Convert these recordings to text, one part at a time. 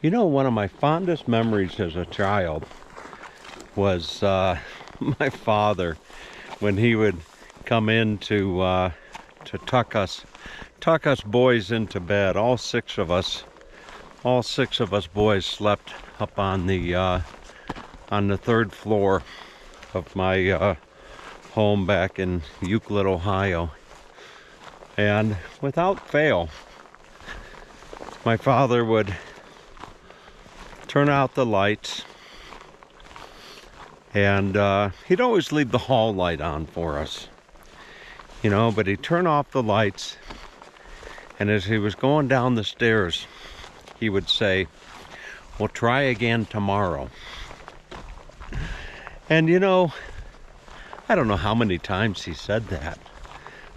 You know, one of my fondest memories as a child was my father when he would come in to tuck us boys into bed. All six of us boys slept up on the third floor of my home back in Euclid, Ohio. And without fail, my father would turn out the lights, and he'd always leave the hall light on for us, you know, but he'd turn off the lights, and as he was going down the stairs, he would say, "We'll try again tomorrow." And you know, I don't know how many times he said that,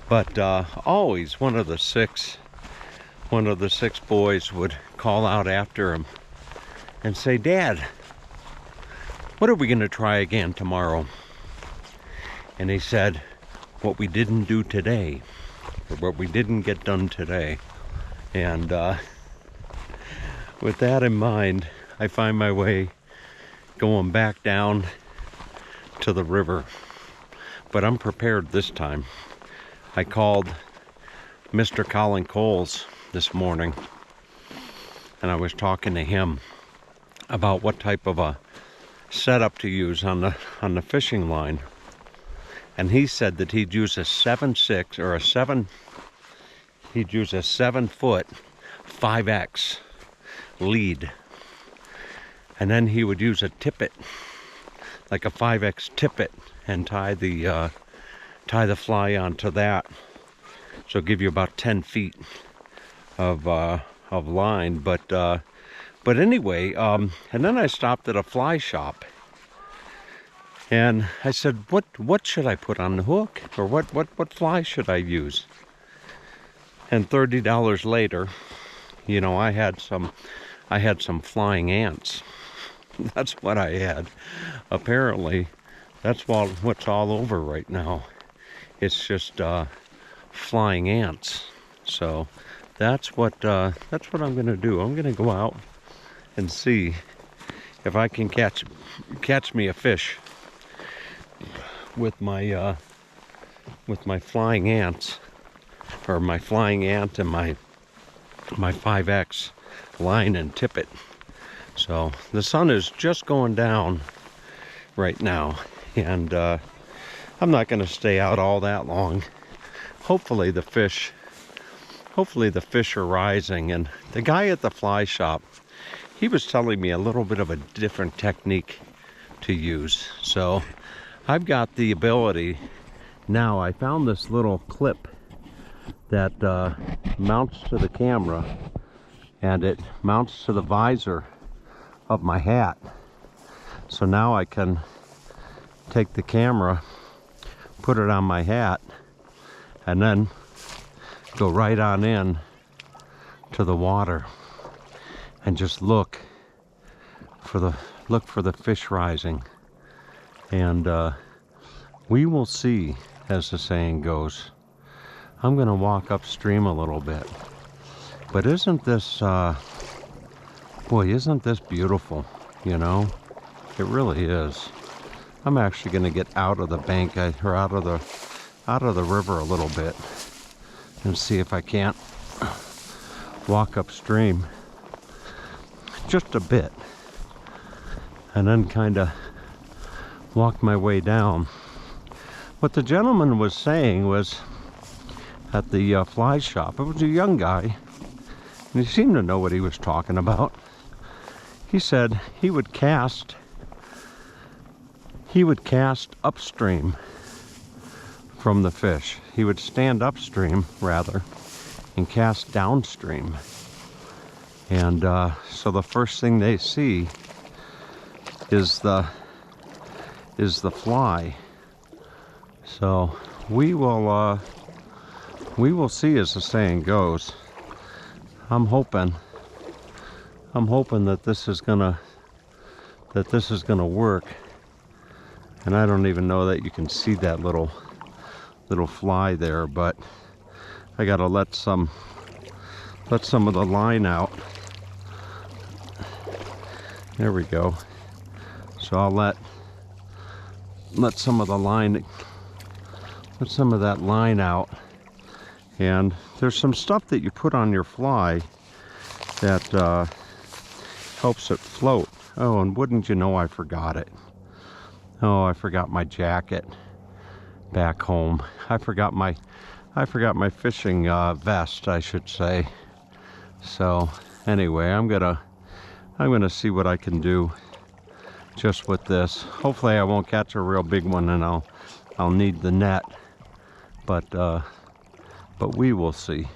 but always one of the six boys would call out after him and say, "Dad, what are we going to try again tomorrow?" And he said, "What we didn't do today, or what we didn't get done today." And with that in mind, I find my way going back down to the river. But I'm prepared this time. I called Mr. Colin Coles this morning, and I was talking to him about what type of a setup to use on the fishing line. And he said that he'd use a 7.6 or a 7. He'd use a 7-foot 5X lead, and then he would use a tippet, like a 5X tippet, and tie the fly onto that. So it'll give you about 10 feet of line. But anyway, and then I stopped at a fly shop, and I said, what should I put on the hook, or what fly should I use? And $30 later, you know, I had some flying ants. That's what I had. Apparently, that's what's all over right now. It's just flying ants. So that's what I'm gonna do. I'm gonna go out and see if I can catch me a fish with my flying ants, or my flying ant and my 5X line and tippet. So the sun is just going down right now, and I'm not going to stay out all that long. Hopefully the fish are rising. And the guy at the fly shop, he was telling me a little bit of a different technique to use. So I've got the ability now. I found this little clip that mounts to the camera, and it mounts to the visor of my hat. So now I can take the camera, put it on my hat, and then go right on in to the water and just look for the fish rising. And we will see, as the saying goes. I'm gonna walk upstream a little bit. But isn't this isn't this beautiful, you know? It really is. I'm actually gonna get out of the bank, or out of the river a little bit, and see if I can't walk upstream just a bit, and then kind of walk my way down. What the gentleman was saying was, at the fly shop, it was a young guy, and he seemed to know what he was talking about. He said he would cast upstream from the fish. He would stand upstream, rather, and cast downstream. And so the first thing they see is the fly. So we will see, as the saying goes. I'm hoping that this is gonna work. And I don't even know that you can see that little fly there, but I gotta let some of the line out There we go. So I'll let some of the line, let some of that line out. And there's some stuff that you put on your fly that helps it float. Oh, and wouldn't you know, I forgot it. Oh, I forgot my jacket back home. I forgot my fishing vest, I should say. So anyway, I'm gonna see what I can do just with this. Hopefully I won't catch a real big one, and I'll need the net, but we will see.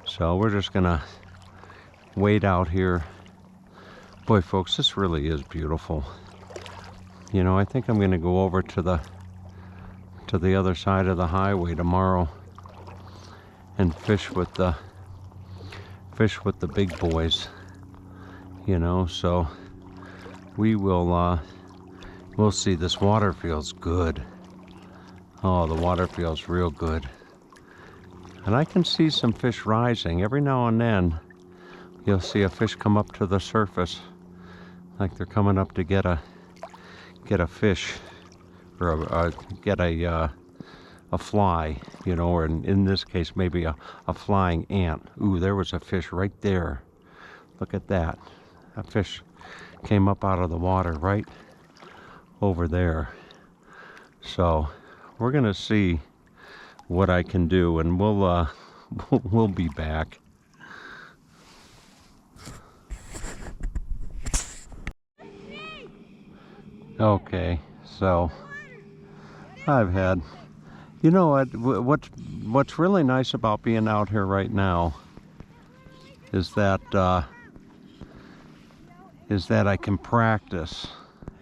So we're just gonna wait out here. Boy, folks, this really is beautiful. You know, I think I'm gonna go over to the other side of the highway tomorrow and fish with the big boys. You know, so we'll see. This water feels good. Oh, the water feels real good. And I can see some fish rising. Every now and then you'll see a fish come up to the surface, like they're coming up to get a fish, or get a fly, you know, or in this case maybe a flying ant. Ooh, there was a fish right there. Look at that. A fish came up out of the water right over there. So we're gonna see what I can do, and we'll be back. Okay, so I've had, you know what's really nice about being out here right now is that I can practice.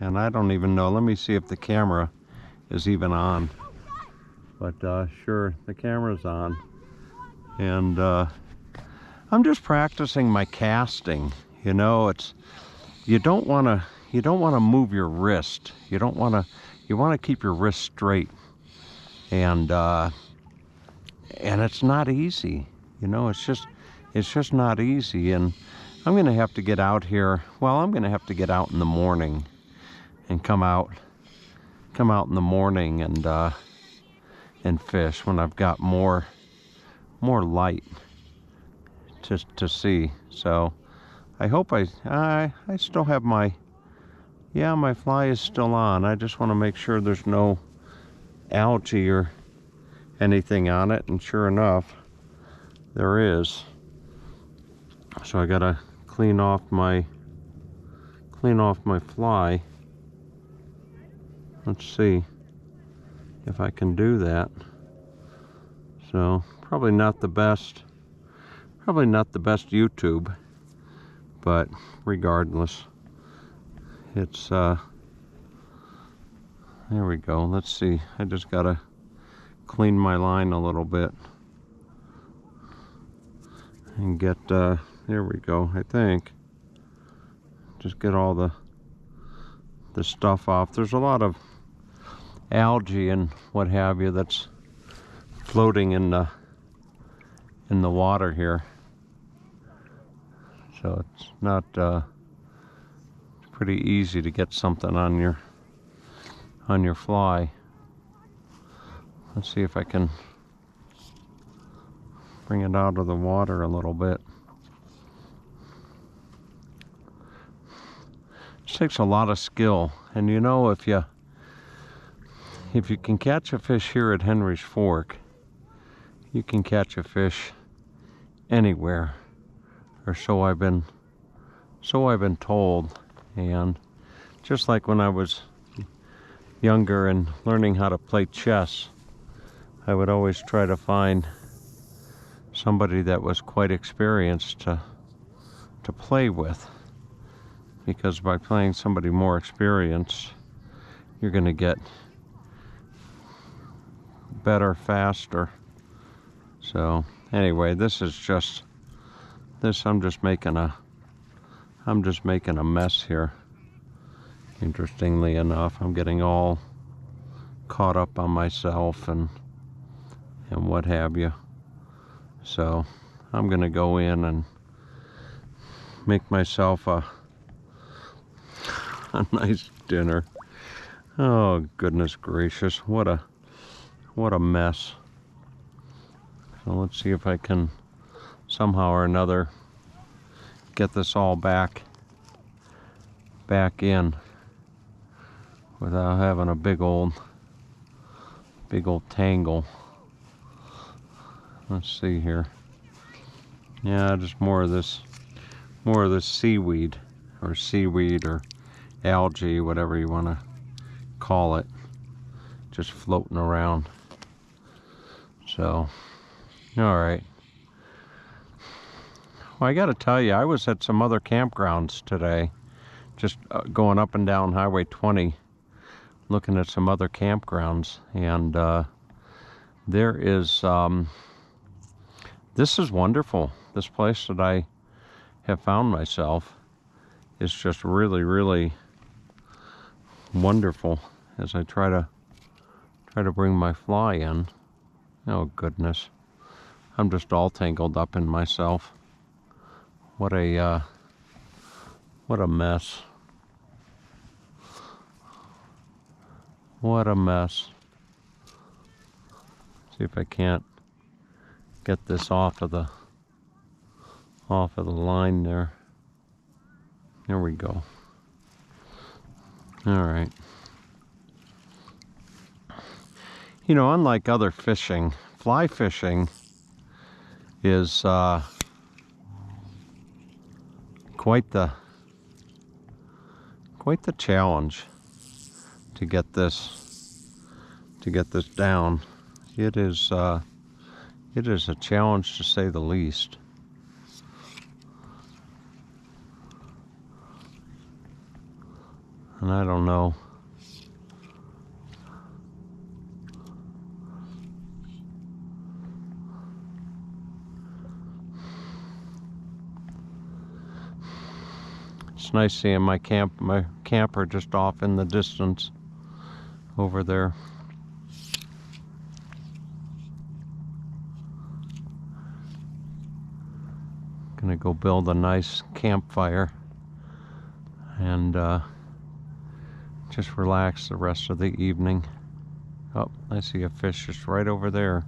And I don't even know, let me see if the camera is even on. But sure, the camera's on. And I'm just practicing my casting. You know, you don't want to move your wrist. You want to keep your wrist straight. And it's not easy. You know, it's just not easy. And I'm going to have to get out here. Well, I'm going to have to get out in the morning and come out in the morning and fish when I've got more light to see. So I hope I still have my fly is still on. I just want to make sure there's no algae or anything on it, and sure enough there is. So I gotta clean off my fly. Let's see if I can do that. So probably not the best YouTube, but regardless, it's there we go. Let's see, I just gotta clean my line a little bit and get there we go. I think just get all the stuff off. There's a lot of algae and what have you that's floating in the water here, so it's not pretty easy to get something on your fly. Let's see if I can bring it out of the water a little bit. It takes a lot of skill, and you know, if you can catch a fish here at Henry's Fork, you can catch a fish anywhere, or so I've been told. And just like when I was younger and learning how to play chess, I would always try to find somebody that was quite experienced to play with, because by playing somebody more experienced, you're going to get better faster. So anyway, I'm just making a mess here. Interestingly enough, I'm getting all caught up on myself and what have you. So I'm gonna go in and make myself a a nice dinner. Oh, goodness gracious, what a mess. So let's see if I can somehow or another get this all back in without having a big old tangle. Let's see here. Yeah, just more of this seaweed or algae, whatever you want to call it, just floating around. So, all right. Well, I got to tell you, I was at some other campgrounds today, just going up and down Highway 20, looking at some other campgrounds, and there is, this is wonderful. This place that I have found myself is just really, really wonderful as I try to bring my fly in. Oh goodness, I'm just all tangled up in myself. What a mess. What a mess. See if I can't get this off of the line there. There we go. All right. You know, unlike other fishing, fly fishing is quite the challenge to get this down. It is a challenge to say the least. And I don't know. It's nice seeing my camper just off in the distance over there. Gonna go build a nice campfire and just relax the rest of the evening. Oh, I see a fish just right over there.